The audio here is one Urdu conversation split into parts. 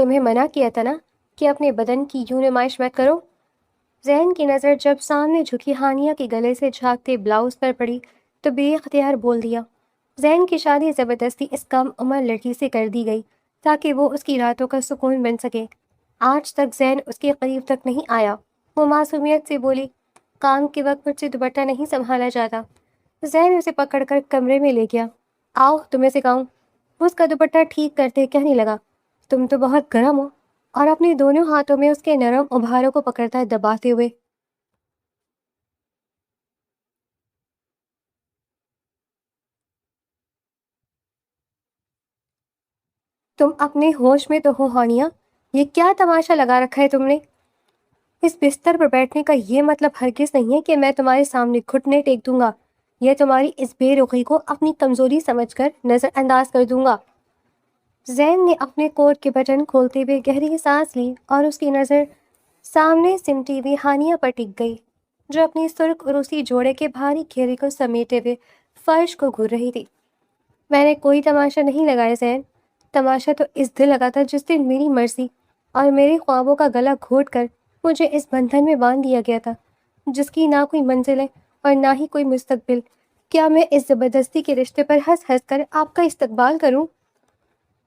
تمہیں منع کیا تھا نا کہ اپنے بدن کی یوں نمائش مت کرو۔ ذہن کی نظر جب سامنے جھکی ہانیہ کے گلے سے جھانکتے بلاؤز پر پڑی تو بے اختیار بول دیا۔ ذہن کی شادی زبردستی اس کم عمر لڑکی سے کر دی گئی تاکہ وہ اس کی راتوں کا سکون بن سکے۔ آج تک ذہن اس کے قریب تک نہیں آیا۔ وہ معصومیت سے بولی، کام کے وقت مجھ سے دوپٹہ نہیں سنبھالا جاتا۔ ذہن اسے پکڑ کر کمرے میں لے گیا۔ آؤ تمہیں سکھاؤں۔ وہ اس کا دوپٹہ ٹھیک کرتے کہنے لگا، تم تو بہت گرم ہو، اور اپنے دونوں ہاتھوں میں اس کے نرم ابھاروں کو پکڑتا دباتے ہوئے۔ تم اپنے ہوش میں تو ہو ہانیہ؟ یہ کیا تماشا لگا رکھا ہے تم نے؟ اس بستر پر بیٹھنے کا یہ مطلب ہرگز نہیں ہے کہ میں تمہارے سامنے گھٹنے ٹیک دوں گا یا تمہاری اس بے رخی کو اپنی کمزوری سمجھ کر نظر انداز کر دوں گا۔ زین نے اپنے کوٹ کے بٹن کھولتے ہوئے گہری سانس لی اور اس کی نظر سامنے سمٹی ہوئی ہانیہ پر ٹک گئی، جو اپنی سرخ عروسی جوڑے کے بھاری گھیرے کو سمیٹے ہوئے فرش کو گھور رہی تھی۔ میں نے کوئی تماشا نہیں لگایا زین، تماشا تو اس دن لگا تھا جس دن میری مرضی اور میرے خوابوں کا گلا گھونٹ کر مجھے اس بندھن میں باندھ دیا گیا تھا، جس کی نہ کوئی منزل ہے اور نہ ہی کوئی مستقبل۔ کیا میں اس زبردستی کے رشتے پر ہنس ہنس کر آپ کا استقبال کروں؟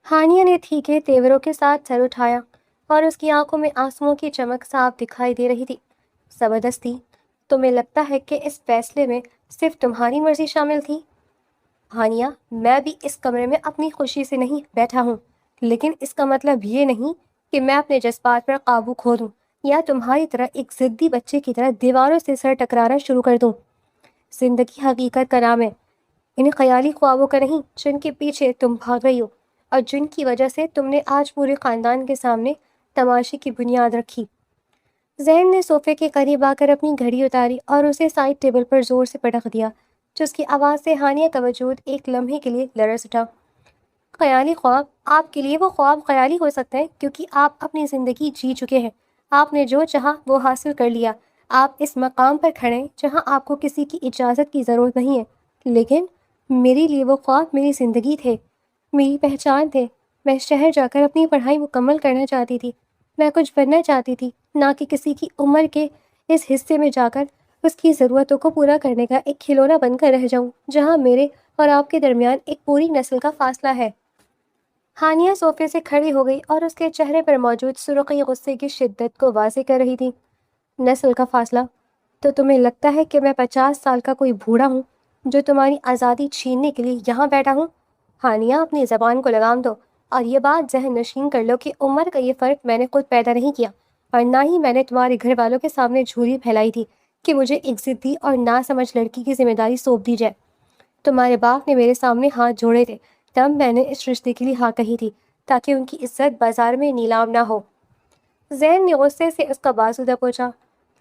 ہانیہ نے ٹھیکے تیوروں کے ساتھ سر اٹھایا اور اس کی آنکھوں میں آنسوؤں کی چمک صاف دکھائی دے رہی تھی۔ زبردستی؟ تمہیں لگتا ہے کہ اس فیصلے میں صرف تمہاری مرضی شامل تھی؟ ہانیہ، میں بھی اس کمرے میں اپنی خوشی سے نہیں بیٹھا ہوں، لیکن اس کا مطلب یہ نہیں کہ میں اپنے جذبات پر قابو کھو دوں یا تمہاری طرح ایک ضدی بچے کی طرح دیواروں سے سر ٹکرانا شروع کر دوں۔ زندگی حقیقت کا نام ہے، ان خیالی خوابوں کا نہیں جن کے پیچھے تم بھاگ رہی ہو اور جن کی وجہ سے تم نے آج پورے خاندان کے سامنے تماشے کی بنیاد رکھی۔ زین نے صوفے کے قریب آ کر اپنی گھڑی اتاری اور اسے سائڈ ٹیبل پر زور سے پٹخ دیا، جس کی آواز سے ہانیہ کا وجود ایک لمحے کے لیے لرز اٹھا۔ خیالی خواب؟ آپ کے لیے وہ خواب خیالی ہو سکتے ہیں کیونکہ آپ اپنی زندگی جی چکے ہیں۔ آپ نے جو چاہا وہ حاصل کر لیا۔ آپ اس مقام پر کھڑے ہیں جہاں آپ کو کسی کی اجازت کی ضرورت نہیں ہے، لیکن میرے لیے وہ خواب میری زندگی تھے، میری پہچان تھے۔ میں شہر جا کر اپنی پڑھائی مکمل کرنا چاہتی تھی، میں کچھ بننا چاہتی تھی، نہ کہ کسی کی عمر کے اس حصے میں جا کر اس کی ضرورتوں کو پورا کرنے کا ایک کھلونا بن کر رہ جاؤں جہاں میرے اور آپ کے درمیان ایک پوری نسل کا فاصلہ ہے۔ ہانیہ صوفے سے کھڑی ہو گئی اور اس کے چہرے پر موجود سرخی غصے کی شدت کو واضح کر رہی تھی۔ نسل کا فاصلہ؟ تو تمہیں لگتا ہے کہ میں 50 سال کا کوئی بوڑھا ہوں جو تمہاری آزادی چھیننے کے لیے یہاں بیٹھا ہوں؟ ہانیہ، اپنی زبان کو لگام دو اور یہ بات ذہن نشین کر لو کہ عمر کا یہ فرق میں نے خود پیدا نہیں کیا اور نہ ہی میں نے تمہارے گھر والوں کے سامنے جھولی پھیلائی تھی کہ مجھے ایک ضدی اور ناسمجھ لڑکی کی ذمہ داری سونپ دی جائے۔ تمہارے باپ نے میرے سامنے ہاتھ جوڑے تھے تب میں نے اس رشتے کے لیے ہاں کہی تھی تاکہ ان کی عزت بازار میں نیلام نہ ہو۔ زین نے غصے سے اس کا بازو دبوچا،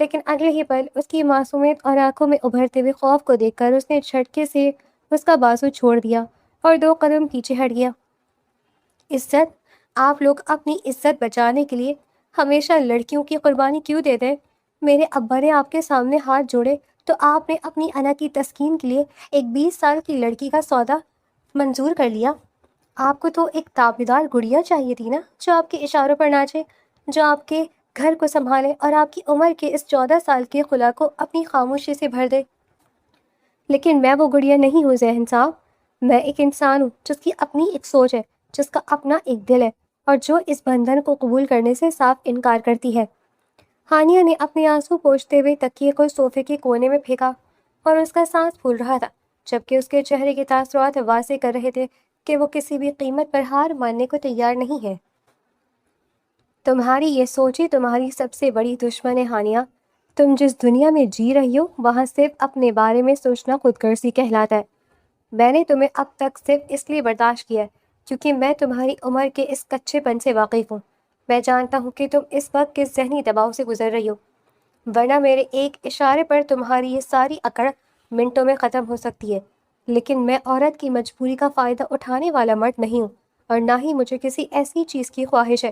لیکن اگلے ہی پل اس کی معصومیت اور آنکھوں میں ابھرتے ہوئے خوف کو دیکھ کر اس نے جھٹکے سے اس کا بازو چھوڑ دیا اور 2 قدم پیچھے ہٹ گیا۔ عزت؟ آپ لوگ اپنی عزت بچانے کے لیے ہمیشہ لڑکیوں کی قربانی کیوں دیتے ہیں؟ میرے ابا نے آپ کے سامنے ہاتھ جوڑے تو آپ نے اپنی انا کی تسکین کے لیے ایک 20 سال کی لڑکی کا سودا منظور کر لیا۔ آپ کو تو ایک تابیدار گڑیا چاہیے تھی نا، جو آپ کے اشاروں پر ناچے، جو آپ کے گھر کو سنبھالے اور آپ کی عمر کے اس 14 سال کے خلا کو اپنی خاموشی سے بھر دے۔ لیکن میں وہ گڑیا نہیں ہوں ذہن صاحب، میں ایک انسان ہوں جس کی اپنی ایک سوچ ہے، جس کا اپنا ایک دل ہے اور جو اس بندھن کو قبول کرنے سے صاف انکار کرتی ہے۔ ہانیہ نے اپنے آنسو پوچھتے ہوئے تکیے کو صوفے کے کونے میں پھینکا اور اس کا سانس پھول رہا تھا، جبکہ اس کے چہرے کے تاثرات واضح کر رہے تھے کہ وہ کسی بھی قیمت پر ہار ماننے کو تیار نہیں ہے۔ تمہاری یہ سوچ ہی تمہاری سب سے بڑی دشمن ہے ہانیہ۔ تم جس دنیا میں جی رہی ہو وہاں صرف اپنے بارے میں سوچنا خود غرضی کہلاتا ہے۔ میں نے تمہیں اب تک صرف اس لیے برداشت کیا ہے کیونکہ میں تمہاری عمر کے اس کچے پن سے واقف ہوں۔ میں جانتا ہوں کہ تم اس وقت کس ذہنی دباؤ سے گزر رہی ہو، ورنہ میرے ایک اشارے پر تمہاری یہ ساری اکڑ منٹوں میں ختم ہو سکتی ہے۔ لیکن میں عورت کی مجبوری کا فائدہ اٹھانے والا مرد نہیں ہوں، اور نہ ہی مجھے کسی ایسی چیز کی خواہش ہے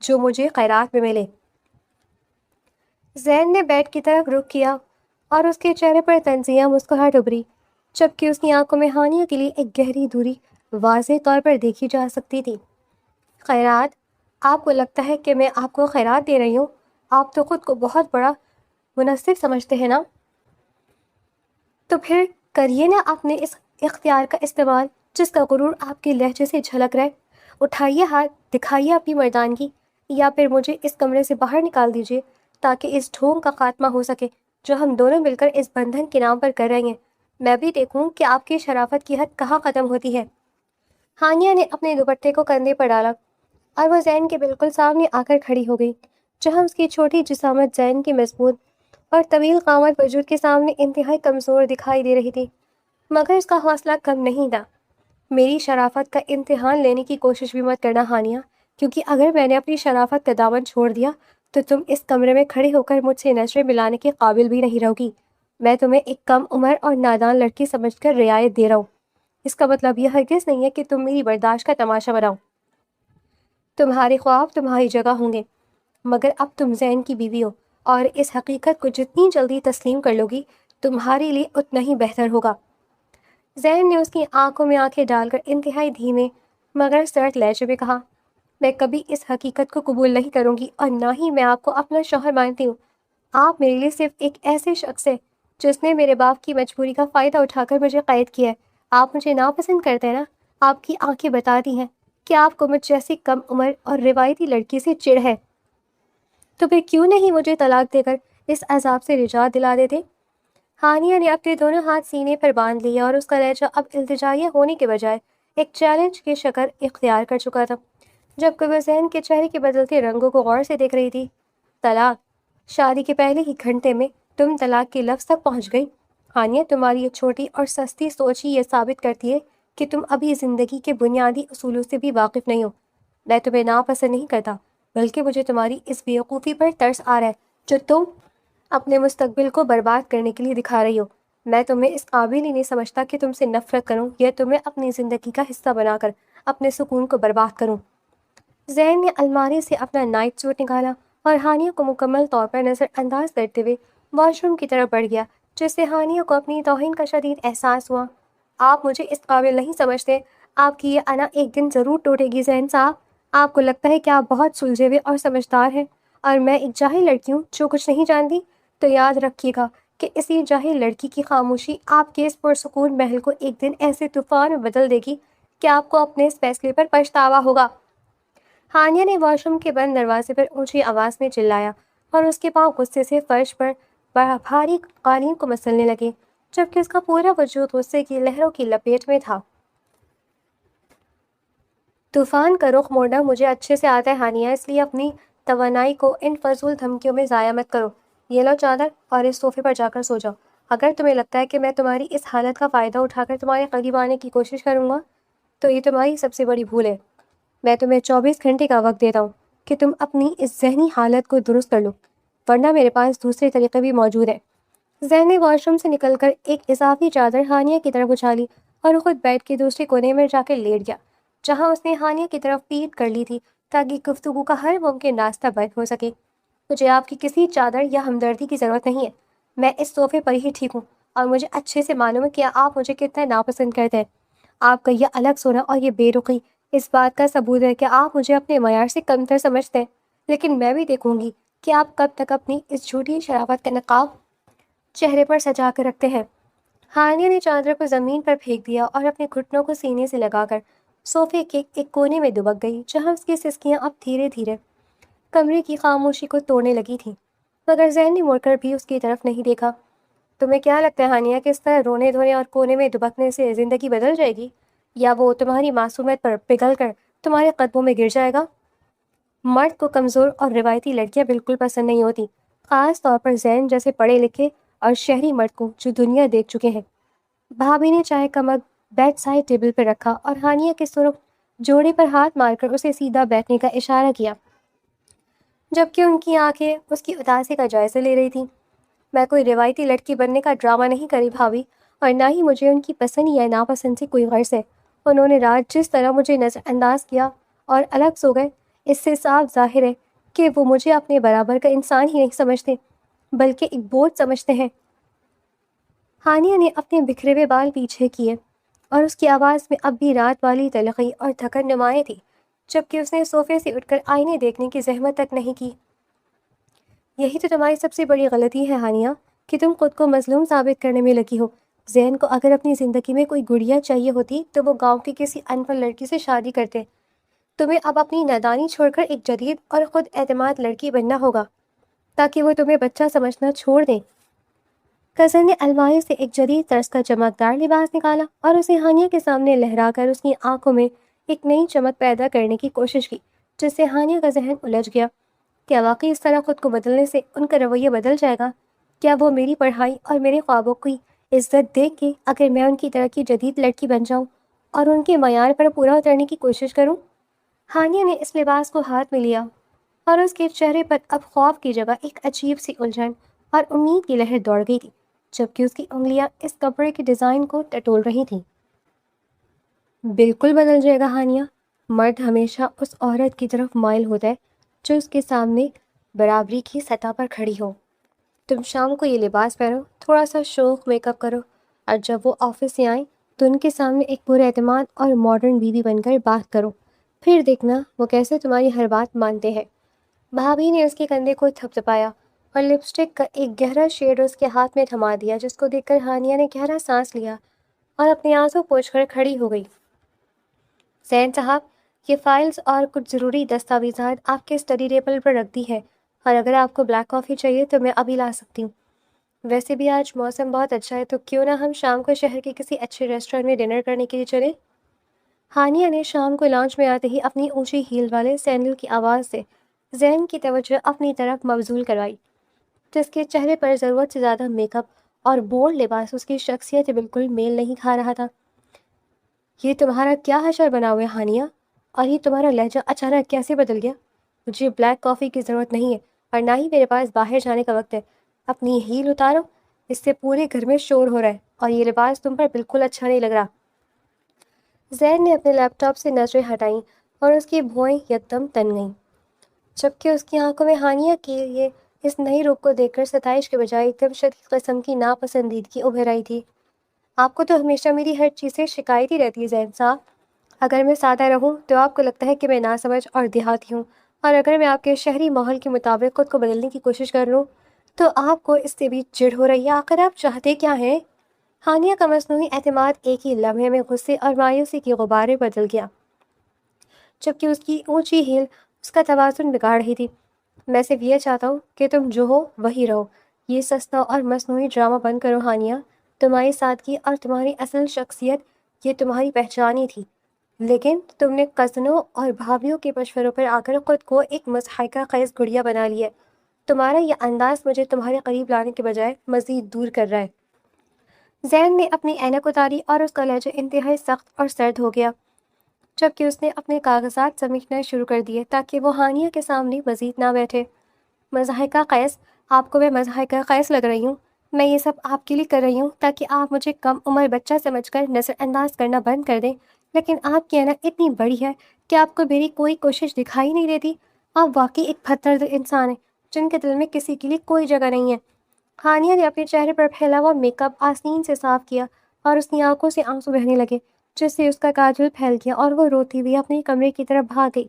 جو مجھے خیرات میں ملے۔ زین نے بیڈ کی طرف رخ کیا اور اس کے چہرے پر طنزیہ مسکراہٹ ابھری، جبکہ اس کی آنکھوں میں ہانیہ کے لیے ایک گہری دوری واضح طور پر دیکھی جا سکتی تھی۔ خیرات؟ آپ کو لگتا ہے کہ میں آپ کو خیرات دے رہی ہوں؟ آپ تو خود کو بہت بڑا منصف سمجھتے ہیں نا؟ تو پھر کریے نا اپنے اس اختیار کا استعمال جس کا غرور آپ کے لہجے سے جھلک رہا ہے۔ اٹھائیے ہاتھ، دکھائیے اپنی مردانگی، یا پھر مجھے اس کمرے سے باہر نکال دیجیے تاکہ اس ڈھونگ کا خاتمہ ہو سکے جو ہم دونوں مل کر اس بندھن کے نام پر کر رہے ہیں۔ میں بھی دیکھوں کہ آپ کی شرافت کی حد کہاں ختم ہوتی ہے۔ ہانیہ نے اپنے دوپٹے کو کندھے پر ڈالا اور وہ زین کے بالکل سامنے آ کر کھڑی ہو گئی، جہاں اس کی چھوٹی جسامت زین کی مضبوط اور طویل قامت وجود کے سامنے انتہائی کمزور دکھائی دے رہی تھی، مگر اس کا حوصلہ کم نہیں تھا۔ میری شرافت کا امتحان لینے کی کوشش بھی مت کرنا ہانیہ، کیونکہ اگر میں نے اپنی شرافت کا دامن چھوڑ دیا تو تم اس کمرے میں کھڑے ہو کر مجھ سے نظریں ملانے کے قابل بھی نہیں رہو گی۔ میں تمہیں ایک کم عمر اور نادان لڑکی سمجھ کر رعایت دے رہا ہوں۔ اس کا مطلب یہ ہرگز نہیں ہے کہ تم میری برداشت کا تماشا بناؤ۔ تمہارے خواب تمہاری جگہ ہوں گے، مگر اب تم زین کی بیوی ہو، اور اس حقیقت کو جتنی جلدی تسلیم کر لو گی تمہارے لیے اتنا ہی بہتر ہوگا۔ زین نے اس کی آنکھوں میں آنکھیں ڈال کر انتہائی دھیمے مگر سرد لہجے میں کہا، میں کبھی اس حقیقت کو قبول نہیں کروں گی، اور نہ ہی میں آپ کو اپنا شوہر مانتی ہوں۔ آپ میرے لیے صرف ایک ایسے شخص ہے جس نے میرے باپ کی مجبوری کا فائدہ اٹھا کر مجھے قید کیا ہے۔ آپ مجھے ناپسند کرتے ہیں نا؟ آپ کی آنکھیں بتاتی ہیں کہ آپ کو مجھ جیسی کم عمر اور روایتی لڑکی سے چڑ ہے، تو پھر کیوں نہیں مجھے طلاق دے کر اس عذاب سے نجات دلا دیتے؟ ہانیہ نے اپنے دونوں ہاتھ سینے پر باندھ لیے اور اس کا لہجہ اب التجائیہ ہونے کے بجائے ایک چیلنج کی شکل اختیار کر چکا تھا، جبکہ وہ زین کے چہرے کے بدلتے رنگوں کو غور سے دیکھ رہی تھی۔ طلاق؟ شادی کے پہلے ہی گھنٹے میں تم طلاق کے لفظ تک پہنچ گئی؟ ہانیہ، تمہاری یہ چھوٹی اور سستی سوچ ہی یہ ثابت کرتی ہے کہ تم ابھی زندگی کے بنیادی اصولوں سے بھی واقف نہیں ہو۔ میں تمہیں ناپسند نہیں کرتا، بلکہ مجھے تمہاری اس بیوقوفی پر ترس آ رہا ہے جو تم اپنے مستقبل کو برباد کرنے کے لیے دکھا رہی ہو۔ میں تمہیں اس قابل ہی نہیں سمجھتا کہ تم سے نفرت کروں یا تمہیں اپنی زندگی کا حصہ بنا کر اپنے سکون کو برباد کروں۔ زین نے الماری سے اپنا نائٹ سوٹ نکالا اور ہانیہ کو مکمل طور پر نظر انداز کرتے ہوئے واش روم کی طرف بڑھ گیا، جس سے ہانیہ کو اپنی توہین کا شدید احساس ہوا۔ آپ مجھے اس قابل نہیں سمجھتے، آپ کی یہ انا ایک دن ضرور ٹوٹے گی زین صاحب۔ آپ کو لگتا ہے کہ آپ بہت سلجھے ہوئے اور سمجھدار ہیں، اور میں ایک جاہل لڑکی ہوں جو کچھ نہیں جانتی؟ تو یاد رکھیے گا کہ اسی جاہل لڑکی کی خاموشی آپ کے اس پرسکون محل کو ایک دن ایسے طوفان میں بدل دے گی کہ آپ کو اپنے اس فیصلے پر پچھتاوا ہوگا۔ ہانیہ نے واش روم کے بند دروازے پر اونچی آواز میں چلایا اور اس کے پاؤں غصے سے فرش پر بھاری قالین کو مسلنے لگے، جبکہ اس کا پورا وجود غصے کی لہروں کی لپیٹ میں تھا۔ طوفان کا رخ موڑنا مجھے اچھے سے آتا ہے ہانیہ، اس لیے اپنی توانائی کو ان فضول دھمکیوں میں ضائع مت کرو۔ یہ لو چادر اور اس صوفے پر جا کر سو جاؤ۔ اگر تمہیں لگتا ہے کہ میں تمہاری اس حالت کا فائدہ اٹھا کر تمہارے قریب آنے کی کوشش کروں گا تو یہ تمہاری سب سے بڑی بھول ہے۔ میں تمہیں 24 گھنٹے کا وقت دیتا ہوں کہ تم اپنی اس ذہنی حالت کو درست کر لو، ورنہ میرے پاس دوسرے طریقے بھی موجود ہیں۔ زین نے واش روم سے نکل کر ایک اضافی چادر ہانیہ کی طرف اچھالی اور خود بیڈ کے دوسرے کونے میں جا کر لیٹ گیا، جہاں اس نے ہانیہ کی طرف پیٹ کر لی تھی تاکہ گفتگو کا ہر ممکن راستہ بند ہو سکے۔ مجھے آپ کی کسی چادر یا ہمدردی کی ضرورت نہیں ہے، میں اس صوفے پر ہی ٹھیک ہوں، اور مجھے اچھے سے معلوم ہے کہ آپ مجھے کتنا ناپسند کرتے ہیں۔ آپ کا یہ الگ سونا اور یہ بے رخی اس بات کا ثبوت ہے کہ آپ مجھے اپنے معیار سے کمتر سمجھتے ہیں، لیکن میں بھی دیکھوں گی کہ آپ کب تک اپنی اس جھوٹی شرافت کا نقاب چہرے پر سجا کر رکھتے ہیں۔ ہانیہ نے چادر کو زمین پر پھینک دیا اور اپنے گھٹنوں کو سینے سے لگا کر صوفے کے ایک کونے میں دبک گئی، جہاں اس کی سسکیاں اب دھیرے دھیرے کمرے کی خاموشی کو توڑنے لگی تھیں، مگر زین نے مڑ کر بھی اس کی طرف نہیں دیکھا۔ تمہیں کیا لگتا ہے ہانیہ کہ اس طرح رونے دھونے اور کونے میں دبکنے سے زندگی بدل جائے گی، یا وہ تمہاری معصومیت پر پگھل کر تمہارے قدموں میں گر جائے گا؟ مرد کو کمزور اور روایتی لڑکیاں بالکل پسند نہیں ہوتی، خاص طور پر زین جیسے پڑھے لکھے اور شہری مرد کو جو دنیا دیکھ چکے ہیں۔ بھابھی نے چائے کا مگ بیڈ سائڈ ٹیبل پر رکھا اور ہانیہ کے سرخ جوڑے پر ہاتھ مار کر اسے سیدھا بیٹھنے کا اشارہ کیا، جبکہ ان کی آنکھیں اس کی اداسی کا جائزہ لے رہی تھیں۔ میں کوئی روایتی لڑکی بننے کا ڈرامہ نہیں کری بھابھی، اور نہ ہی مجھے ان کی پسند یا ناپسند سے کوئی غرض ہے۔ انہوں نے رات جس طرح مجھے نظر انداز کیا اور الگ سو گئے، اس سے صاف ظاہر ہے کہ وہ مجھے اپنے برابر کا انسان ہی نہیں سمجھتے، بلکہ ایک بوجھ سمجھتے ہیں۔ ہانیہ نے اپنے بکھرے ہوئے بال پیچھے کیے اور اس کی آواز میں اب بھی رات والی تلخی اور تھکن نمایاں تھی، جبکہ اس نے صوفے سے اٹھ کر آئینے دیکھنے کی زحمت تک نہیں کی۔ یہی تو تمہاری سب سے بڑی غلطی ہے ہانیہ، کہ تم خود کو مظلوم ثابت کرنے میں لگی ہو۔ زین کو اگر اپنی زندگی میں کوئی گڑیا چاہیے ہوتی تو وہ گاؤں کی کسی ان پڑھ لڑکی سے شادی کرتے۔ تمہیں اب اپنی نادانی چھوڑ کر ایک جدید اور خود اعتماد لڑکی بننا ہوگا تاکہ وہ تمہیں بچہ سمجھنا چھوڑ دیں۔ کزن نے الماری سے ایک جدید طرز کا چمکدار لباس نکالا اور اسے ہانیہ کے سامنے لہرا کر اس کی آنکھوں میں ایک نئی چمک پیدا کرنے کی کوشش کی، جس سے ہانیہ کا ذہن الجھ گیا۔ کیا واقعی اس طرح خود کو بدلنے سے ان کا رویہ بدل جائے گا؟ کیا وہ میری پڑھائی اور میرے خوابوں کی عزت دیکھ کے اگر میں ان کی طرح کی جدید لڑکی بن جاؤں اور ان کے معیار پر پورا اترنے کی کوشش کروں؟ ہانیہ نے اس لباس کو ہاتھ میں لیا اور اس کے چہرے پر اب خوف کی جگہ ایک عجیب سی الجھن اور امید کی لہر دوڑ گئی تھی، جبکہ اس کی انگلیاں اس کپڑے کے ڈیزائن کو ٹٹول رہی تھیں۔ بالکل بدل جائے گا ہانیہ۔ مرد ہمیشہ اس عورت کی طرف مائل ہوتا ہے جو اس کے سامنے برابری کی سطح پر کھڑی ہو۔ تم شام کو یہ لباس پہنو، تھوڑا سا شوق میک اپ کرو، اور جب وہ آفس سے آئیں تو ان کے سامنے ایک پورے اعتماد اور ماڈرن بیوی بن کر بات کرو، پھر دیکھنا وہ کیسے تمہاری ہر بات مانتے ہیں۔ بھابھی نے اس کے کندھے کو تھپتھپایا اور لپسٹک کا ایک گہرا شیڈ اس کے ہاتھ میں تھما دیا، جس کو دیکھ کر ہانیہ نے گہرا سانس لیا اور اپنے آنسو پوچھ کر کھڑی ہو گئی۔ زین صاحب، یہ فائلز اور کچھ ضروری دستاویزات آپ کے اسٹڈی ٹیبل پر رکھ دی ہے، اور اگر آپ کو بلیک کافی چاہیے تو میں ابھی لا سکتی ہوں۔ ویسے بھی آج موسم بہت اچھا ہے، تو کیوں نہ ہم شام کو شہر کے کسی اچھے ریسٹورینٹ میں ڈنر کرنے کے لیے چلیں؟ ہانیہ نے شام کو لانچ میں آتے ہی اپنی اونچی ہیل والے سینڈل کی آواز سے زین کی توجہ اپنی طرف مبذول کروائی، جس کے چہرے پر ضرورت سے زیادہ میک اپ اور بولڈ لباس اس کی شخصیت سے بالکل میل نہیں کھا رہا تھا۔ یہ تمہارا کیا حشر بنا ہوا ہے ہانیہ؟ اور یہ تمہارا لہجہ اچانک کیسے بدل گیا؟ مجھے بلیک کافی کی ضرورت نہیں ہے، اور نہ ہی میرے پاس باہر جانے کا وقت ہے۔ اپنی ہیل اتارو، اس سے پورے گھر میں شور ہو رہا ہے، اور یہ لباس تم پر بالکل اچھا نہیں لگ رہا۔ زین نے اپنے لیپ ٹاپ سے نظریں ہٹائیں اور اس کی بھوئیں یکدم تن گئیں، جبکہ اس کی آنکھوں میں ہانیہ کے لیے اس نئی رخ کو دیکھ کر ستائش کے بجائے ایک دم شدید قسم کی ناپسندیدگی ابھر آئی تھی۔ آپ کو تو ہمیشہ میری ہر چیز سے شکایت ہی رہتی ہے زین صاحب۔ اگر میں سادہ رہوں تو آپ کو لگتا ہے کہ میں ناسمجھ اور دیہاتی ہوں، اور اگر میں آپ کے شہری ماحول کے مطابق خود کو بدلنے کی کوشش کر لوں تو آپ کو اس سے بھی چڑ ہو رہی ہے۔ آخر آپ چاہتے کیا ہیں؟ ہانیہ کا مصنوعی اعتماد ایک ہی لمحے میں غصے اور مایوسی کی غبارے بدل گیا، جبکہ اس کی اونچی ہیل اس کا توازن بگاڑ رہی تھی۔ میں صرف یہ چاہتا ہوں کہ تم جو ہو وہی رہو۔ یہ سستا اور مصنوعی ڈرامہ بند کرو ہانیہ۔ تمہاری سادگی اور تمہاری اصل شخصیت یہ تمہاری پہچان ہی تھی، لیکن تم نے کزنوں اور بھابھیوں کے مشوروں پر آ کر خود کو ایک مضحکہ خیز گڑیا بنا لی ہے۔ تمہارا یہ انداز مجھے تمہارے قریب لانے کے بجائے مزید دور کر رہا ہے۔ زین نے اپنی اینک اتاری اور اس کا لہجہ انتہائی سخت اور سرد ہو گیا، جبکہ اس نے اپنے کاغذات سمیٹنا شروع کر دیے تاکہ وہ ہانیہ کے سامنے مزید نہ بیٹھے۔ مضحکہ خیز؟ آپ کو میں مضحکہ خیز لگ رہی ہوں؟ میں یہ سب آپ کے لیے کر رہی ہوں تاکہ آپ مجھے کم عمر بچہ سمجھ کر نظر انداز کرنا بند کر دیں، لیکن آپ کی اینک اتنی بڑی ہے کہ آپ کو میری کوئی کوشش دکھائی نہیں دیتی۔ آپ واقعی ایک پتھر دل انسان ہیں جن کے دل میں کسی کے لیے کوئی جگہ نہیں ہے۔ ہانیہ نے اپنے چہرے پر پھیلا ہوا میک اپ آستین سے صاف کیا اور اس کی آنکھوں سے آنسو بہنے لگے، جس سے اس کا کاجل پھیل گیا اور وہ روتی ہوئی اپنے کمرے کی طرف بھاگ گئی،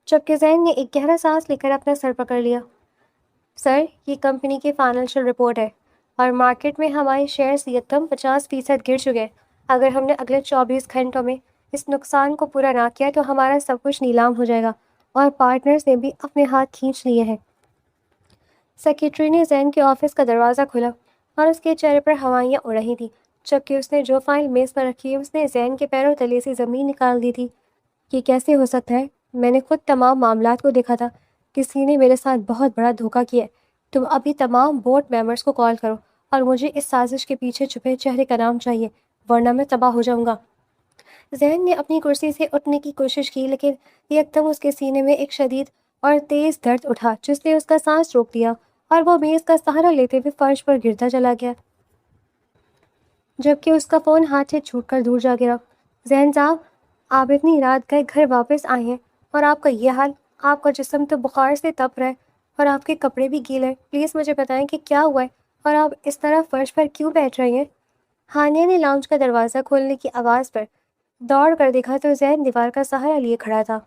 جبکہ زین نے ایک گہرا سانس لے کر اپنا سر پکڑ لیا۔ سر، یہ کمپنی کی فائنینشیل رپورٹ ہے، اور مارکیٹ میں ہمارے شیئرز یکدم 50% گر چکے ہیں۔ اگر ہم نے اگلے 24 گھنٹوں میں اس نقصان کو پورا نہ کیا تو ہمارا سب کچھ نیلام ہو جائے گا، اور پارٹنرز نے بھی اپنے ہاتھ کھینچ لیے ہیں۔ سیکریٹری نے زین کے آفس کا دروازہ کھولا اور اس کے چہرے پر ہوائیاں اڑ رہی تھیں، جبکہ اس نے جو فائل میز پر رکھی اس نے زین کے پیروں تلے سے زمین نکال دی تھی۔ یہ کیسے ہو سکتا ہے؟ میں نے خود تمام معاملات کو دیکھا تھا۔ کسی نے میرے ساتھ بہت بڑا دھوکہ کیا ہے۔ تم ابھی تمام بورڈ ممبرز کو کال کرو اور مجھے اس سازش کے پیچھے چھپے چہرے کا نام چاہیے، ورنہ میں تباہ ہو جاؤں گا۔ زین نے اپنی کرسی سے اٹھنے کی کوشش کی، لیکن یکدم اس کے سینے میں ایک شدید اور تیز درد اٹھا جس نے اس کا سانس روک دیا، اور وہ میز کا سہارا لیتے ہوئے فرش پر گرتا چلا گیا، جبکہ اس کا فون ہاتھ سے چھوٹ کر دور جا گرا۔ زین صاحب، آپ اتنی رات گئے گھر واپس آئے ہیں اور آپ کا یہ حال، آپ کا جسم تو بخار سے تپ رہا ہے اور آپ کے کپڑے بھی گیلے ہیں۔ پلیز مجھے بتائیں کہ کیا ہوا ہے اور آپ اس طرح فرش پر کیوں بیٹھ رہے ہیں؟ ہانیہ نے لاؤنج کا دروازہ کھولنے کی آواز پر دوڑ کر دیکھا تو زین دیوار کا سہارا لیے کھڑا تھا،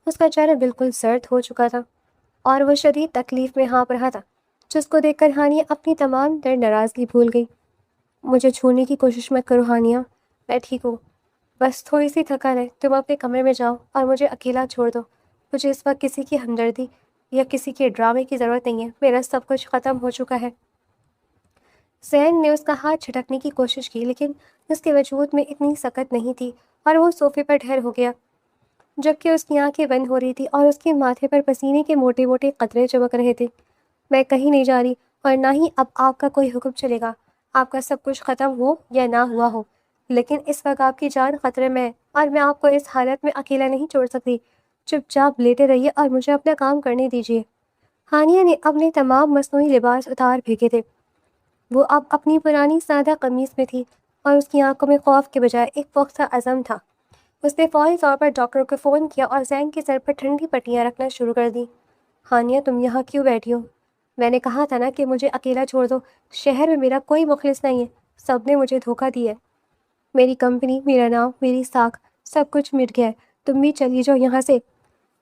اس کا چہرہ بالکل سرد ہو چکا تھا اور وہ شدید تکلیف میں ہانپ رہا تھا، جس کو دیکھ کر ہانیہ اپنی تمام در ناراضگی بھول گئی۔ مجھے چھونے کی کوشش مت کرو ہانیہ، میں ٹھیک ہوں، بس تھوڑی سی تھکان ہے۔ تم اپنے کمرے میں جاؤ اور مجھے اکیلا چھوڑ دو۔ مجھے اس وقت کسی کی ہمدردی یا کسی کے ڈرامے کی ضرورت نہیں ہے، میرا سب کچھ ختم ہو چکا ہے۔ زین نے اس کا ہاتھ جھٹکنے کی کوشش کی، لیکن اس کے وجود میں اتنی سکت نہیں تھی اور وہ صوفے پر ڈھیر ہو گیا، جبکہ اس کی آنکھیں بند ہو رہی تھی اور اس کے ماتھے پر پسینے کے موٹے موٹے قطرے چمک رہے تھے۔ میں کہیں نہیں جا رہی اور نہ ہی اب آپ کا کوئی حکم چلے گا، آپ کا سب کچھ ختم ہو یا نہ ہوا ہو، لیکن اس وقت آپ کی جان خطرے میں ہے اور میں آپ کو اس حالت میں اکیلا نہیں چھوڑ سکتی۔ چپ چاپ لیٹے رہیے اور مجھے اپنا کام کرنے دیجیے۔ ہانیہ نے اپنے تمام مصنوعی لباس اتار پھینکے تھے۔ وہ اب اپنی پرانی سادہ قمیص میں تھی اور اس کی آنکھوں میں خوف کے بجائے ایک پختہ عزم تھا۔ اس نے فوری طور پر ڈاکٹر کو فون کیا اور زین کے سر پر ٹھنڈی پٹیاں رکھنا شروع کر دی۔ ہانیہ تم یہاں کیوں بیٹھی ہو؟ میں نے کہا تھا نا کہ مجھے اکیلا چھوڑ دو۔ شہر میں میرا کوئی مخلص نہیں ہے، سب نے مجھے دھوکہ دیا ہے۔ میری کمپنی، میرا نام، میری ساکھ، سب کچھ مٹ گیا ہے۔ تم بھی چلی جاؤ یہاں سے۔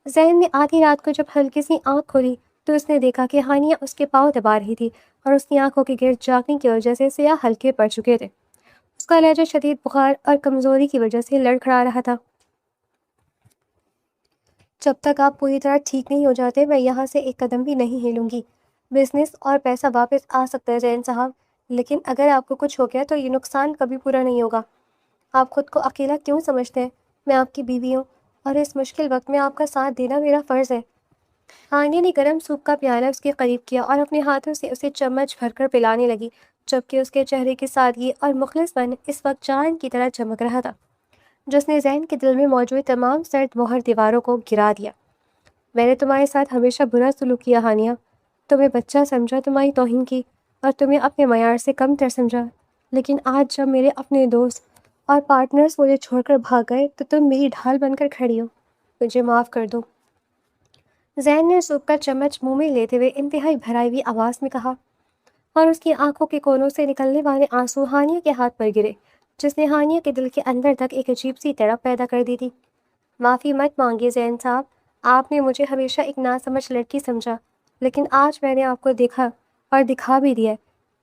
زین نے آدھی رات کو جب ہلکی سی آنکھ کھولی تو اس نے دیکھا کہ ہانیہ اس کے پاؤں دبا رہی تھی اور اس کی آنکھوں کے گرد جاگنے کی وجہ سے سیاہ ہلکے پڑ چکے تھے۔ اس کا لہجہ شدید بخار اور کمزوری کی وجہ سے لڑکھڑا رہا تھا۔ جب تک آپ پوری طرح ٹھیک نہیں ہو جاتے میں یہاں سے ایک قدم بھی نہیں ہلوں گی۔ بزنس اور پیسہ واپس آ سکتا ہے زین صاحب، لیکن اگر آپ کو کچھ ہو گیا تو یہ نقصان کبھی پورا نہیں ہوگا۔ آپ خود کو اکیلا کیوں سمجھتے ہیں؟ میں آپ کی بیوی ہوں اور اس مشکل وقت میں آپ کا ساتھ دینا میرا فرض ہے۔ ہانیہ نے گرم سوپ کا پیالہ اس کے قریب کیا اور اپنے ہاتھوں سے اسے چمچ بھر کر پلانے لگی، جبکہ اس کے چہرے کی سادگی اور مخلص پن اس وقت چاند کی طرح چمک رہا تھا، جس نے زین کے دل میں موجود تمام سرد مہر دیواروں کو گرا دیا۔ میں نے تمہارے ساتھ ہمیشہ برا سلوک کیا ہانیہ، تمہیں بچہ سمجھا، تمہاری توہین کی اور تمہیں اپنے معیار سے کم تر سمجھا، لیکن آج جب میرے اپنے دوست اور پارٹنرز مجھے چھوڑ کر بھاگ گئے تو تم میری ڈھال بن کر کھڑی ہو۔ مجھے معاف کر دو۔ زین نے سوپ کا چمچ منہ میں لیتے ہوئے انتہائی بھرائی ہوئی آواز میں کہا، اور اس کی آنکھوں کے کونوں سے نکلنے والے آنسو ہانیہ کے ہاتھ پر گرے، جس نے ہانیہ کے دل کے اندر تک ایک عجیب سی تڑپ پیدا کر دی تھی۔ معافی مت مانگیے زین صاحب، آپ نے مجھے ہمیشہ ایک ناسمجھ لڑکی سمجھا، لیکن آج میں نے آپ کو دیکھا اور دکھا بھی دیا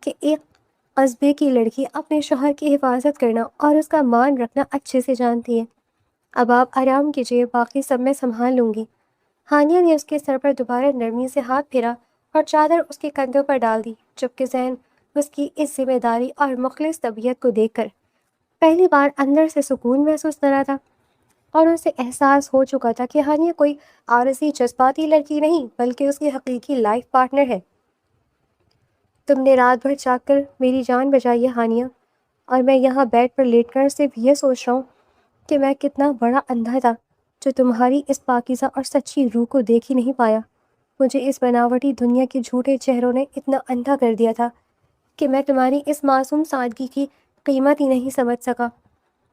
کہ ایک قصبے کی لڑکی اپنے شوہر کی حفاظت کرنا اور اس کا مان رکھنا اچھے سے جانتی ہے۔ اب آپ آرام کیجیے، باقی سب میں سنبھال لوں گی۔ ہانیہ نے اس کے سر پر دوبارہ نرمی سے ہاتھ پھیرا اور چادر اس کے کندھوں پر ڈال دی، جبکہ زین اس کی اس ذمہ داری اور مخلص طبیعت کو دیکھ کر پہلی بار اندر سے سکون محسوس کر رہا تھا، اور اسے احساس ہو چکا تھا کہ ہانیہ کوئی عارضی جذباتی لڑکی نہیں بلکہ اس کی حقیقی لائف پارٹنر ہے۔ تم نے رات بھر جاگ کر میری جان بچائی ہے ہانیہ، اور میں یہاں بیڈ پر لیٹ کر صرف یہ سوچ رہا ہوں کہ میں کتنا بڑا اندھا تھا جو تمہاری اس پاکیزہ اور سچی روح کو دیکھ ہی نہیں پایا۔ مجھے اس بناوٹی دنیا کے جھوٹے چہروں نے اتنا اندھا کر دیا تھا کہ میں تمہاری اس معصوم سادگی کی قیمت ہی نہیں سمجھ سکا۔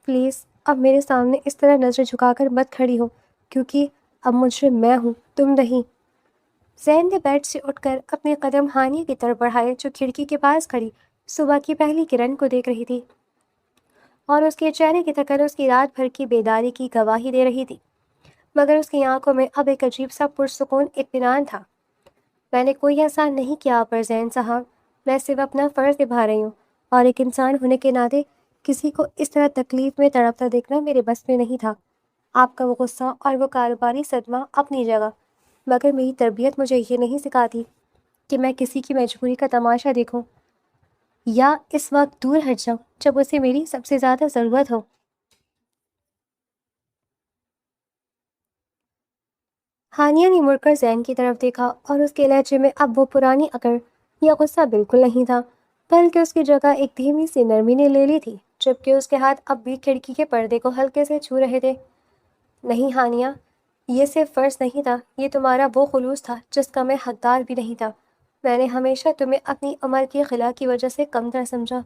پلیز اب میرے سامنے اس طرح نظر جھکا کر مت کھڑی ہو، کیونکہ اب مجرم میں ہوں، تم نہیں۔ زین نے بیڈ سے اٹھ کر اپنے قدم ہانیہ کی طرف بڑھائے، جو کھڑکی کے پاس کھڑی صبح کی پہلی کرن کو دیکھ رہی تھی، اور اس کے چہرے کی تھکن اس کی رات بھر کی بیداری کی گواہی دے رہی تھی، مگر اس کی آنکھوں میں اب ایک عجیب سا پرسکون اطمینان تھا۔ میں نے کوئی احسان نہیں کیا آپ پر زین صاحب، میں صرف اپنا فرض نبھا رہی ہوں، اور ایک انسان ہونے کے ناطے کسی کو اس طرح تکلیف میں تڑپتا دیکھنا میرے بس میں نہیں تھا۔ آپ کا وہ غصہ اور وہ کاروباری صدمہ اپنی جگہ، مگر میری تربیت مجھے یہ نہیں سکھاتی کہ میں کسی کی مجبوری کا تماشا دیکھوں یا اس وقت دور ہٹ جاؤں جب اسے میری سب سے زیادہ ضرورت ہو۔ ہانیہ نے مڑ کر زین کی طرف دیکھا اور اس کے لہجے میں اب وہ پرانی اکڑ یا غصہ بالکل نہیں تھا، بلکہ اس کی جگہ ایک دھیمی سی نرمی نے لے لی تھی، جبکہ اس کے ہاتھ اب بھی کھڑکی کے پردے کو ہلکے سے چھو رہے تھے۔ نہیں ہانیہ، یہ صرف فرض نہیں تھا، یہ تمہارا وہ خلوص تھا جس کا میں حقدار بھی نہیں تھا۔ میں نے ہمیشہ تمہیں اپنی عمر کی خلا کی وجہ سے کمتر سمجھا۔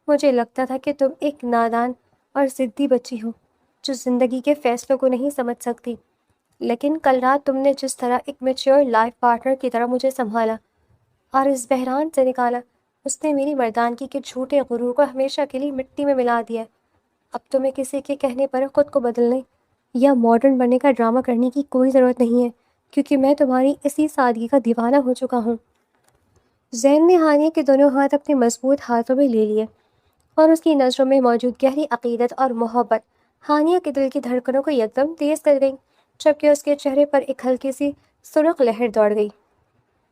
مجھے لگتا تھا کہ تم ایک نادان اور ضدی بچی ہو جو زندگی کے فیصلوں کو نہیں سمجھ سکتی، لیکن کل رات تم نے جس طرح ایک میچور لائف پارٹنر کی طرح مجھے سنبھالا اور اس بحران سے نکالا، اس نے میری مردانگی کے جھوٹے غرور کو ہمیشہ کے لیے مٹی میں ملا دیا ہے۔ اب تمہیں کسی کے کہنے پر خود کو بدلنے یا ماڈرن بننے کا ڈرامہ کرنے کی کوئی ضرورت نہیں ہے، کیونکہ میں تمہاری اسی سادگی کا دیوانہ ہو چکا ہوں۔ زین نے ہانیہ کے دونوں ہاتھ اپنے مضبوط ہاتھوں میں لے لیے اور اس کی نظروں میں موجود گہری عقیدت اور محبت ہانیہ کے دل کی دھڑکنوں کو یکدم تیز کر گئی، جبکہ اس کے چہرے پر ایک ہلکی سی سرخ لہر دوڑ گئی۔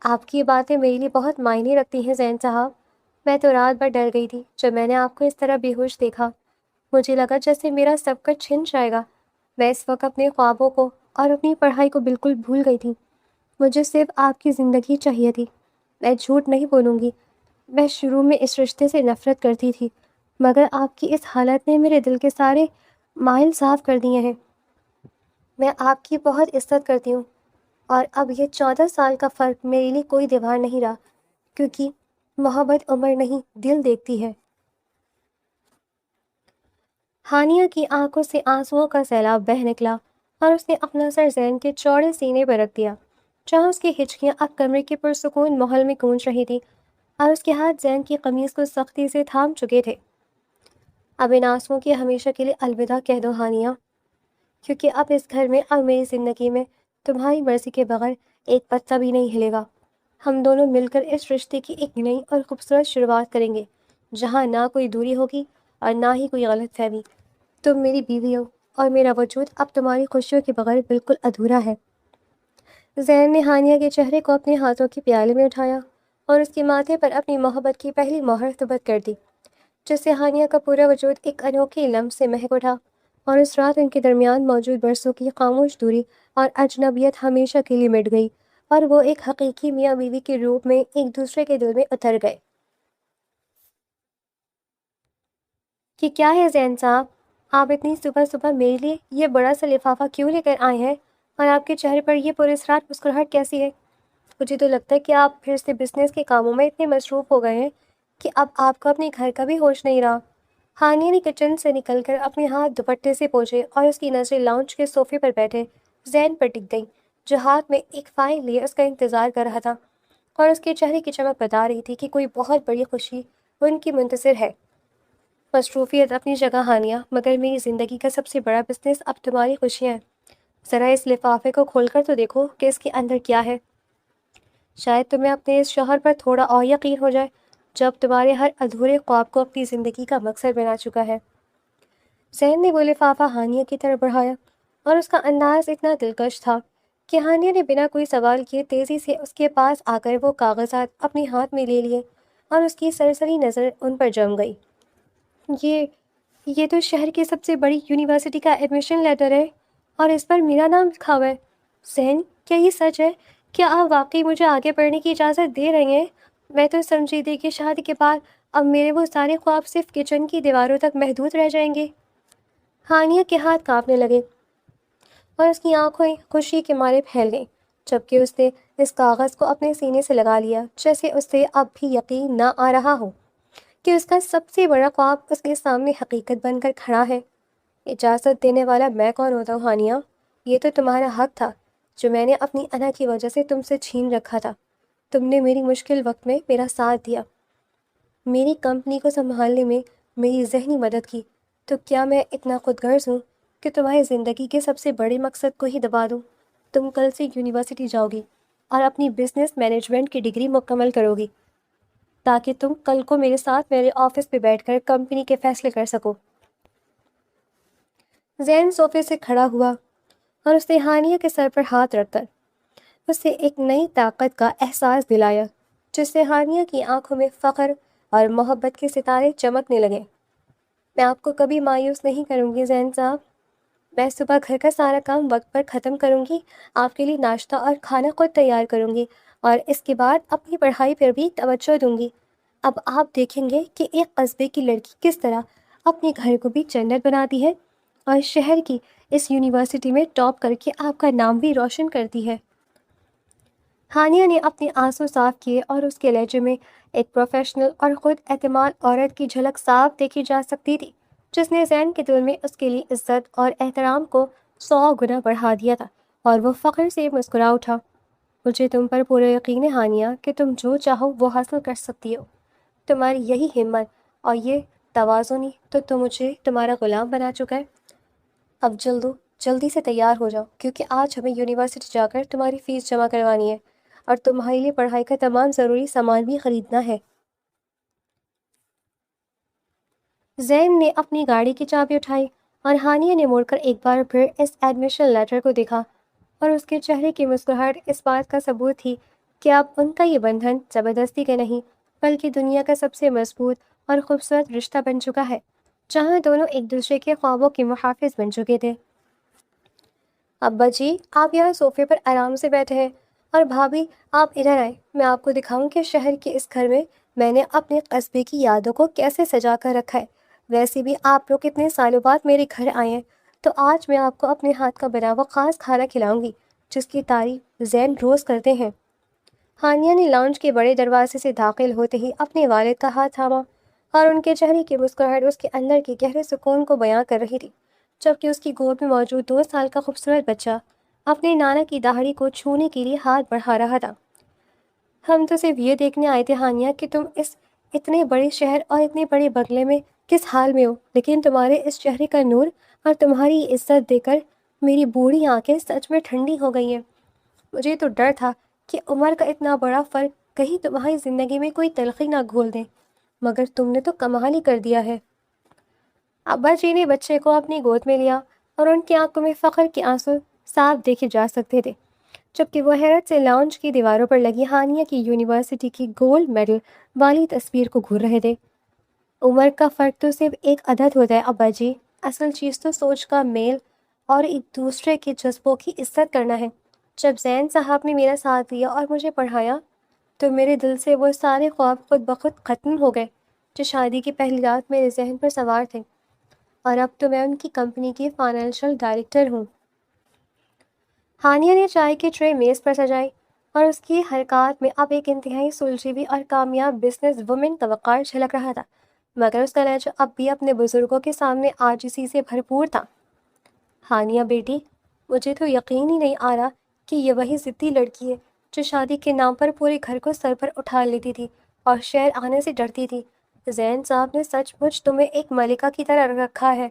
آپ کی یہ باتیں میرے لیے بہت معنی رکھتی ہیں زین صاحب۔ میں تو رات بھر ڈر گئی تھی جب میں نے آپ کو اس طرح بے ہوش دیکھا۔ مجھے لگا جیسے میرا سب کچھ چھن جائے گا۔ میں اس وقت اپنے خوابوں کو اور اپنی پڑھائی کو بالکل بھول گئی تھی۔ مجھے صرف آپ کی زندگی چاہیے تھی۔ میں جھوٹ نہیں بولوں گی، میں شروع میں اس رشتے سے نفرت کرتی تھی، مگر آپ کی اس حالت نے میرے دل کے سارے مائل صاف کر دیے ہیں۔ میں آپ کی بہت عزت کرتی ہوں، اور اب یہ 14 سال کا فرق میرے لیے کوئی دیوار نہیں رہا، کیونکہ محبت عمر نہیں دل دیکھتی ہے۔ ہانیہ کی آنکھوں سے آنسوؤں کا سیلاب بہہ نکلا اور اس نے اپنا سر زین کے چوڑے سینے پر رکھ دیا، جہاں اس کی ہچکیاں اب کمرے کے پرسکون ماحول میں گونج رہی تھی اور اس کے ہاتھ زین کی قمیص کو سختی سے تھام چکے تھے۔ اب ان آنسوؤں کی ہمیشہ کے لیے الوداع کہہ دو ہانیہ، کیونکہ اب اس گھر میں اور میری زندگی میں تمہاری مرضی کے بغیر ایک پتا بھی نہیں ہلے گا۔ ہم دونوں مل کر اس رشتے کی ایک نئی اور خوبصورت شروعات کریں گے، جہاں نہ کوئی دوری ہوگی اور نہ ہی کوئی غلط فہمی۔ تم میری بیوی ہو اور میرا وجود اب تمہاری خوشیوں کے بغیر بالکل ادھورا ہے۔ زین نے ہانیہ کے چہرے کو اپنے ہاتھوں کے پیالے میں اٹھایا اور اس کے ماتھے پر اپنی محبت کی پہلی مہر ثبت کر دی، جس سے ہانیہ کا پورا وجود ایک انوکھی لمس سے مہک اٹھا، اور اس رات ان کے درمیان موجود برسوں کی خاموش دوری اور اجنبیت ہمیشہ کے لیے مٹ گئی، اور وہ ایک حقیقی میاں بیوی کے روپ میں ایک دوسرے کے دل میں اتر گئے۔ کہ کیا ہے زین صاحب، آپ اتنی صبح صبح میرے لیے یہ بڑا سا لفافہ کیوں لے کر آئے ہیں، اور آپ کے چہرے پر یہ پراسرار مسکراہٹ کیسی ہے؟ مجھے تو لگتا ہے کہ آپ پھر سے بزنس کے کاموں میں اتنے مصروف ہو گئے ہیں کہ اب آپ کو اپنے گھر کا بھی ہوش نہیں رہا۔ ہانیہ نے کچن سے نکل کر اپنے ہاتھ دوپٹے سے پوچھے اور اس کی نظریں لاؤنج کے صوفے پر بیٹھے زین پر ٹک گئیں، جو ہاتھ میں ایک فائل لیے اس کا انتظار کر رہا تھا، اور اس کے چہرے کی چمک بتا رہی تھی کہ کوئی بہت بڑی خوشی ان کی منتظر ہے۔ مصروفیت اپنی جگہ ہانیہ، مگر میری زندگی کا سب سے بڑا بزنس اب تمہاری خوشیاں ہیں۔ ذرا اس لفافے کو کھول کر تو دیکھو کہ اس کے اندر کیا ہے۔ شاید تمہیں اپنے اس شوہر پر تھوڑا اور یقین ہو جائے، جب تمہارے ہر ادھورے خواب کو اپنی زندگی کا مقصد بنا چکا ہے۔ زین نے وہ لفافہ ہانیہ کی طرف بڑھایا، اور اس کا انداز اتنا دلکش تھا کہ ہانیہ نے بنا کوئی سوال کیے تیزی سے اس کے پاس آ کر وہ کاغذات اپنے ہاتھ میں لے لیے، اور اس کی سرسری نظر ان پر جم گئی۔ یہ تو شہر کی سب سے بڑی یونیورسٹی کا ایڈمیشن لیٹر ہے، اور اس پر میرا نام لکھا ہوا ہے۔ زین، کیا یہ سچ ہے؟ کیا آپ واقعی مجھے آگے پڑھنے کی اجازت دے رہے ہیں؟ میں تو سمجھی تھی کہ شادی کے بعد اب میرے وہ سارے خواب صرف کچن کی دیواروں تک محدود رہ جائیں گے۔ ہانیہ کے ہاتھ کانپنے لگے اور اس کی آنکھیں خوشی کے مارے پھیل گئیں، جبکہ اس نے اس کاغذ کو اپنے سینے سے لگا لیا، جیسے اسے اب بھی یقین نہ آ رہا ہو کہ اس کا سب سے بڑا خواب اس کے سامنے حقیقت بن کر کھڑا ہے۔ اجازت دینے والا میں کون ہوتا ہوں ہانیہ؟ یہ تو تمہارا حق تھا جو میں نے اپنی انا کی وجہ سے تم سے چھین رکھا تھا۔ تم نے میری مشکل وقت میں میرا ساتھ دیا، میری کمپنی کو سنبھالنے میں میری ذہنی مدد کی، تو کیا میں اتنا خود غرض ہوں کہ تمہاری زندگی کے سب سے بڑے مقصد کو ہی دبا دوں؟ تم کل سے یونیورسٹی جاؤ گی اور اپنی بزنس مینجمنٹ کی ڈگری مکمل کرو گی، تاکہ تم کل کو میرے ساتھ میرے آفس پہ بیٹھ کر کمپنی کے فیصلے کر سکو۔ زین صوفے سے کھڑا ہوا اور اس نے ہانیہ کے سر پر ہاتھ رکھ کر اسے ایک نئی طاقت کا احساس دلایا، جس سے ہانیہ کی آنکھوں میں فخر اور محبت کے ستارے چمکنے لگے۔ میں آپ کو کبھی مایوس نہیں کروں گی زین صاحب۔ میں صبح گھر کا سارا کام وقت پر ختم کروں گی، آپ کے لیے ناشتہ اور کھانا خود تیار کروں گی، اور اس کے بعد اپنی پڑھائی پر بھی توجہ دوں گی۔ اب آپ دیکھیں گے کہ ایک قصبے کی لڑکی کس طرح اپنے گھر کو بھی جنت بناتی ہے، اور شہر کی اس یونیورسٹی میں ٹاپ کر کے آپ کا نام بھی روشن کرتی ہے۔ ہانیہ نے اپنے آنسو صاف کیے، اور اس کے لہجے میں ایک پروفیشنل اور خود اعتماد عورت کی جھلک صاف دیکھی جا سکتی تھی، جس نے زین کے دل میں اس کے لیے عزت اور احترام کو 100 گنا بڑھا دیا تھا، اور وہ فخر سے مسکرا اٹھا۔ مجھے تم پر پورا یقین ہے ہانیہ کہ تم جو چاہو وہ حاصل کر سکتی ہو۔ تمہاری یہی ہمت اور یہ توازن ہی تو مجھے تمہارا غلام بنا چکا ہے۔ اب جلدو جلدی سے تیار ہو جاؤ کیونکہ آج ہمیں یونیورسٹی جا کر تمہاری فیس جمع کروانی ہے اور تمہارے لیے پڑھائی کا تمام ضروری سامان بھی خریدنا ہے۔ زین نے اپنی گاڑی کی چابی اٹھائی اور ہانیہ نے مڑ کر ایک بار پھر اس ایڈمیشن لیٹر کو دیکھا، اور اس کے چہرے کی مسکراہٹ اس بات کا ثبوت تھی کہ اب ان کا یہ بندھن زبردستی کا نہیں بلکہ دنیا کا سب سے مضبوط اور خوبصورت رشتہ بن چکا ہے، جہاں دونوں ایک دوسرے کے خوابوں کے محافظ بن چکے تھے۔ ابا جی، آپ یہاں صوفے پر آرام سے بیٹھے ہیں، اور بھابھی آپ ادھر آئیں، میں آپ کو دکھاؤں کہ شہر کے اس گھر میں نے اپنے قصبے کی یادوں کو کیسے سجا کر رکھا ہے۔ ویسے بھی آپ لوگ اتنے سالوں بعد میرے گھر آئے ہیں، تو آج میں آپ کو اپنے ہاتھ کا بنا ہوا خاص کھانا کھلاؤں گی جس کی تعریف زین روز کرتے ہیں۔ ہانیہ نے لاؤنج کے بڑے دروازے سے داخل ہوتے ہی اپنے والد کا ہاتھ تھاما، اور ان کے چہرے کی مسکراہٹ اس کے اندر کے گہرے سکون کو بیان کر رہی تھی، جبکہ اس کی گود میں موجود 2 سال کا خوبصورت بچہ اپنے نانا کی داڑھی کو چھونے کے لیے ہاتھ بڑھا رہا تھا۔ ہم تو صرف یہ دیکھنے آئے تھے ہانیہ کہ تم اس اتنے بڑے شہر اور اتنے بڑے بنگلے میں کس حال میں ہو، لیکن تمہارے اس چہرے کا نور اور تمہاری عزت دے کر میری بوڑھی آنکھیں سچ میں ٹھنڈی ہو گئی ہیں۔ مجھے تو ڈر تھا کہ عمر کا اتنا بڑا فرق کہیں تمہاری زندگی میں کوئی تلخی نہ گھول دے، مگر تم نے تو کمال ہی کر دیا ہے۔ ابا جی نے بچے کو اپنی گود میں لیا اور ان کی آنکھوں میں فخر کے آنسو صاف دیکھے جا سکتے تھے، جبکہ وہ حیرت سے لاؤنج کی دیواروں پر لگی ہانیہ کی یونیورسٹی کی گولڈ میڈل والی تصویر کو گھور رہے تھے۔ عمر کا فرق تو صرف ایک عدد ہوتا ہے ابا جی، اصل چیز تو سوچ کا میل اور ایک دوسرے کے جذبوں کی عزت کرنا ہے۔ جب زین صاحب نے میرا ساتھ دیا اور مجھے پڑھایا تو میرے دل سے وہ سارے خواب خود بخود ختم ہو گئے جو شادی کی پہلی رات میرے ذہن پر سوار تھے، اور اب تو میں ان کی کمپنی کی فائنینشیل ڈائریکٹر ہوں۔ ہانیہ نے چائے کی ٹرے میز پر سجائی، اور اس کی حرکات میں اب ایک انتہائی سلجھی ہوئی اور کامیاب بزنس وومن کا وقار جھلک رہا تھا، مگر اس کا لہجہ اب بھی اپنے بزرگوں کے سامنے عاجزی سے بھرپور تھا۔ ہانیہ بیٹی، مجھے تو یقین ہی نہیں آ رہا کہ یہ وہی ضدی لڑکی ہے جو شادی کے نام پر پورے گھر کو سر پر اٹھا لیتی تھی اور شہر آنے سے ڈرتی تھی۔ زین صاحب نے سچ مچ تمہیں ایک ملکہ کی طرح رکھا ہے،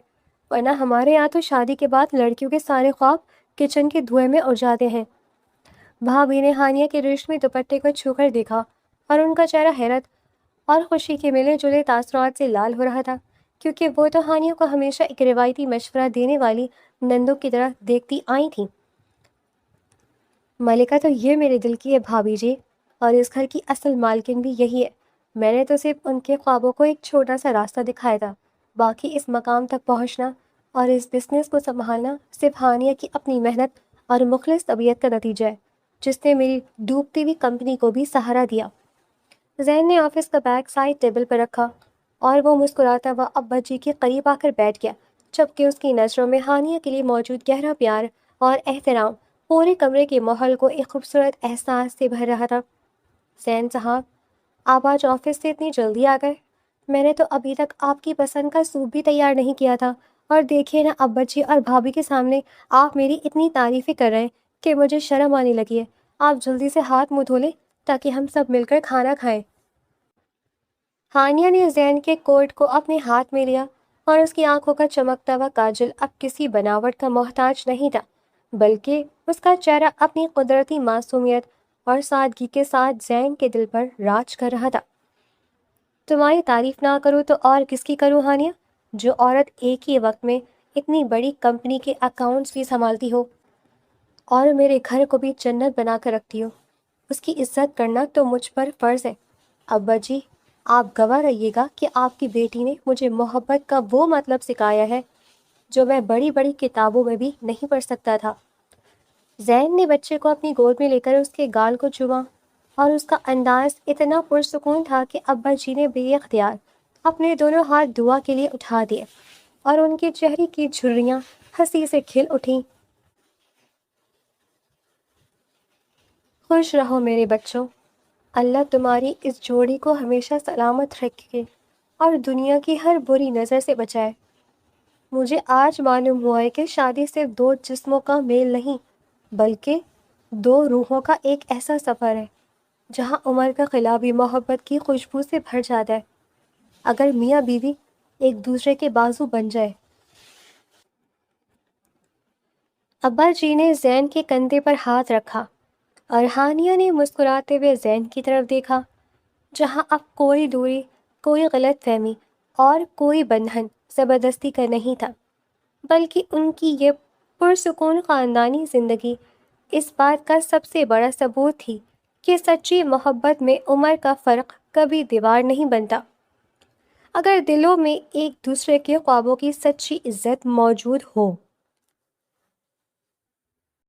ورنہ ہمارے یہاں تو شادی کے بعد لڑکیوں کے سارے خواب کچن کے دھوئے میں اڑ جاتے ہیں۔ بھابھی نے ہانیہ کے ریشمی دوپٹے کو چھو کر دیکھا، اور ان کا چہرہ حیرت اور خوشی کے ملے جلے تاثرات سے لال ہو رہا تھا، کیونکہ وہ تو ہانیہ کو ہمیشہ ایک روایتی مشورہ دینے والی نندوں کی طرح دیکھتی آئی تھیں۔ ملکہ تو یہ میرے دل کی ہے بھابھی جی، اور اس گھر کی اصل مالکن بھی یہی ہے۔ میں نے تو صرف ان کے خوابوں کو ایک چھوٹا سا راستہ دکھایا تھا، باقی اس مقام تک پہنچنا اور اس بزنس کو سنبھالنا صرف ہانیہ کی اپنی محنت اور مخلص طبیعت کا نتیجہ ہے، جس نے میری ڈوبتی ہوئی کمپنی کو بھی سہارا دیا۔ زین نے آفس کا بیگ سائڈ ٹیبل پر رکھا، اور وہ مسکراتا ہوا ابا جی کے قریب آ کر بیٹھ گیا، جبکہ اس کی نظروں میں ہانیہ کے لیے موجود گہرا پیار اور احترام پورے کمرے کے ماحول کو ایک خوبصورت احساس سے بھر رہا تھا۔ زین صاحب، آپ آج آفس سے اتنی جلدی آ گئے؟ میں نے تو ابھی تک آپ کی پسند کا سوپ بھی تیار نہیں کیا تھا، اور دیکھیے نا ابا جی اور بھابھی کے سامنے آپ میری اتنی تعریفیں کر رہے ہیں کہ مجھے شرم آنے لگی ہے۔ آپ جلدی سے ہاتھ منہ دھو لیں تاکہ ہم سب مل کر کھانا کھائیں۔ ہانیہ نے زین کے کوٹ کو اپنے ہاتھ میں لیا، اور اس کی آنکھوں کا چمکتا ہوا کاجل اب کسی بناوٹ کا محتاج نہیں تھا، بلکہ اس کا چہرہ اپنی قدرتی معصومیت اور سادگی کے ساتھ زین کے دل پر راج کر رہا تھا۔ تمہاری تعریف نہ کروں تو اور کس کی کروں ہانیہ، جو عورت ایک ہی وقت میں اتنی بڑی کمپنی کے اکاؤنٹس بھی سنبھالتی ہو اور میرے گھر کو بھی جنت بنا کر رکھتی ہو۔ اس کی عزت کرنا تو مجھ پر فرض ہے۔ ابا جی، آپ گواہ رہیے گا کہ آپ کی بیٹی نے مجھے محبت کا وہ مطلب سکھایا ہے جو میں بڑی بڑی کتابوں میں بھی نہیں پڑھ سکتا تھا۔ زین نے بچے کو اپنی گود میں لے کر اس کے گال کو چوما، اور اس کا انداز اتنا پرسکون تھا کہ ابا جی نے بے اختیار اپنے دونوں ہاتھ دعا کے لیے اٹھا دیے، اور ان کے چہرے کی جھریاں ہنسی سے کھل اٹھیں۔ خوش رہو میرے بچوں، اللہ تمہاری اس جوڑی کو ہمیشہ سلامت رکھے اور دنیا کی ہر بری نظر سے بچائے۔ مجھے آج معلوم ہوا ہے کہ شادی صرف 2 جسموں کا میل نہیں بلکہ 2 روحوں کا ایک ایسا سفر ہے جہاں عمر کا خلا بھی محبت کی خوشبو سے بھر جاتا ہے اگر میاں بیوی ایک دوسرے کے بازو بن جائے۔ ابا جی نے زین کے کندھے پر ہاتھ رکھا اور ہانیہ نے مسکراتے ہوئے زین کی طرف دیکھا، جہاں اب کوئی دوری، کوئی غلط فہمی اور کوئی بندھن زبردستی کا نہیں تھا، بلکہ ان کی یہ پرسکون خاندانی زندگی اس بات کا سب سے بڑا ثبوت تھی کہ سچی محبت میں عمر کا فرق کبھی دیوار نہیں بنتا۔ اگر دلوں میں ایک دوسرے کے خوابوں کی سچی عزت موجود ہو